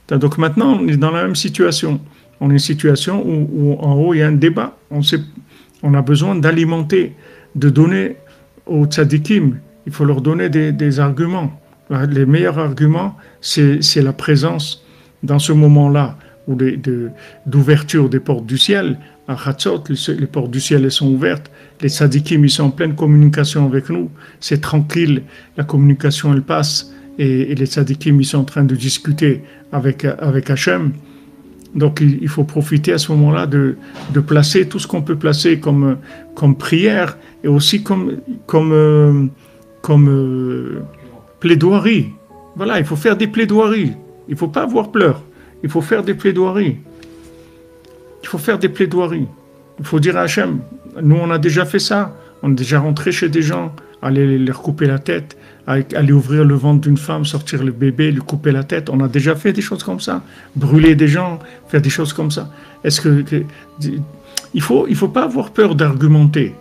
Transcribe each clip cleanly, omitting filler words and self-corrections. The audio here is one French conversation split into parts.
Donc maintenant, on est dans la même situation. On est une situation où en haut, il y a un débat. On a besoin d'alimenter, de donner aux tzadikim. Il faut leur donner des arguments. Les meilleurs arguments, c'est la présence dans ce moment-là d'ouverture des portes du ciel. À Hatzot, les portes du ciel elles sont ouvertes. Les tzadikim, ils sont en pleine communication avec nous. C'est tranquille, la communication, elle passe. Et les tzadikim, ils sont en train de discuter avec Hachem. Donc il faut profiter à ce moment-là de placer tout ce qu'on peut placer comme prière et aussi comme plaidoirie. Voilà, il faut faire des plaidoiries. Il ne faut pas avoir peur. Il faut faire des plaidoiries. Il faut faire des plaidoiries. Il faut dire à Hachem, nous on a déjà fait ça. On est déjà rentré chez des gens, aller leur couper la tête, aller ouvrir le ventre d'une femme, sortir le bébé, lui couper la tête. On a déjà fait des choses comme ça. Brûler des gens, faire des choses comme ça. Il faut pas avoir peur d'argumenter.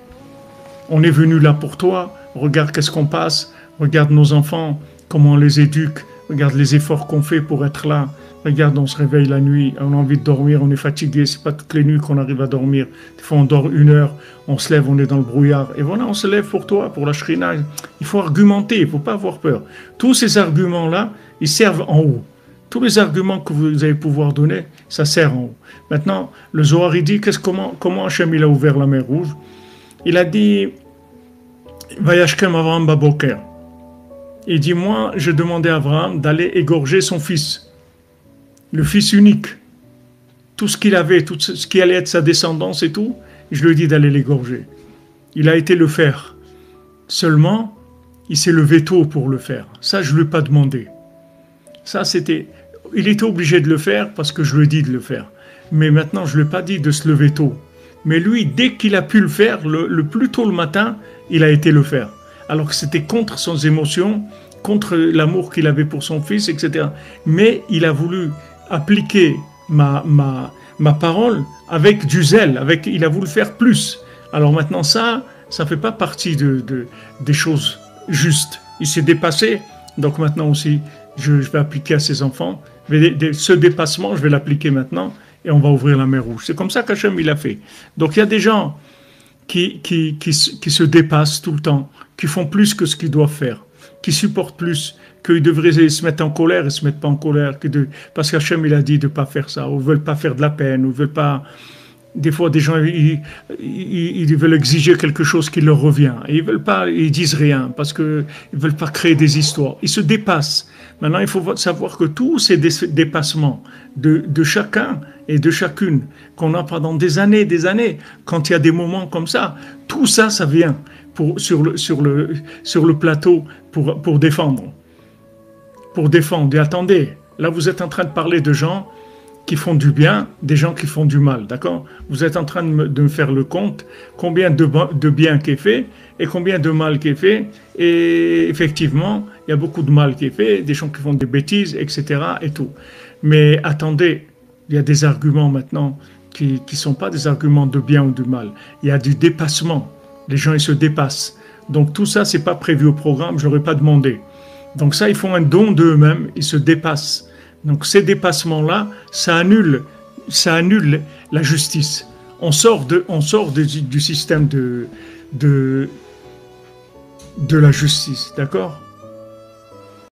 On est venu là pour toi. Regarde qu'est-ce qu'on passe. Regarde nos enfants, comment on les éduque. Regarde les efforts qu'on fait pour être là. Regarde, on se réveille la nuit, on a envie de dormir, on est fatigué. C'est pas toutes les nuits qu'on arrive à dormir. Des fois, on dort 1 heure, on se lève, on est dans le brouillard. Et voilà, on se lève pour toi, pour la shrina. Il faut argumenter, il faut pas avoir peur. Tous ces arguments-là, ils servent en haut. Tous les arguments que vous allez pouvoir donner, ça sert en haut. Maintenant, le Zohar, il dit, comment Hachem il a ouvert la mer Rouge? Il a dit, Vayashkem Avraham Baboker. Il dit, moi, je demandais à Abraham d'aller égorger son fils. Le fils unique, tout ce qu'il avait, tout ce qui allait être sa descendance et tout, je lui ai dit d'aller l'égorger. Il a été le faire. Seulement, il s'est levé tôt pour le faire. Ça, je ne lui ai pas demandé. Il était obligé de le faire parce que je lui ai dit de le faire. Mais maintenant, je ne lui ai pas dit de se lever tôt. Mais lui, dès qu'il a pu le faire, le plus tôt le matin, il a été le faire. Alors que c'était contre ses émotions, contre l'amour qu'il avait pour son fils, etc. Mais il a voulu appliquer ma parole avec du zèle, il a voulu faire plus. Alors maintenant ça fait pas partie des choses justes. Il s'est dépassé, donc maintenant aussi je vais appliquer à ses enfants. Ce dépassement, je vais l'appliquer maintenant et on va ouvrir la mer Rouge. C'est comme ça qu'Hachem il a fait. Donc il y a des gens qui se dépassent tout le temps, qui font plus que ce qu'ils doivent faire, qui supportent plus, qu'ils devraient se mettre en colère, ils ne se mettent pas en colère, parce qu'Hachem il a dit de ne pas faire ça, ou ne veulent pas faire de la peine, ou ne veulent pas... Des fois, des gens, ils veulent exiger quelque chose qui leur revient. Et ils disent rien, parce qu'ils ne veulent pas créer des histoires. Ils se dépassent. Maintenant, il faut savoir que tous ces dépassements de chacun et de chacune, qu'on a pendant des années, quand il y a des moments comme ça, tout ça, ça vient sur le plateau pour défendre. Et attendez, là, vous êtes en train de parler de gens qui font du bien, des gens qui font du mal, d'accord? Vous êtes en train de me faire le compte, combien de bien qui est fait et combien de mal qui est fait. Et effectivement, il y a beaucoup de mal qui est fait, des gens qui font des bêtises, etc. et tout. Mais attendez, il y a des arguments maintenant qui ne sont pas des arguments de bien ou de mal. Il y a du dépassement. Les gens, ils se dépassent. Donc tout ça, c'est pas prévu au programme, je n'aurais pas demandé. Donc ça, ils font un don d'eux-mêmes, ils se dépassent. Donc ces dépassements-là, ça annule la justice. On sort du système de la justice, d'accord?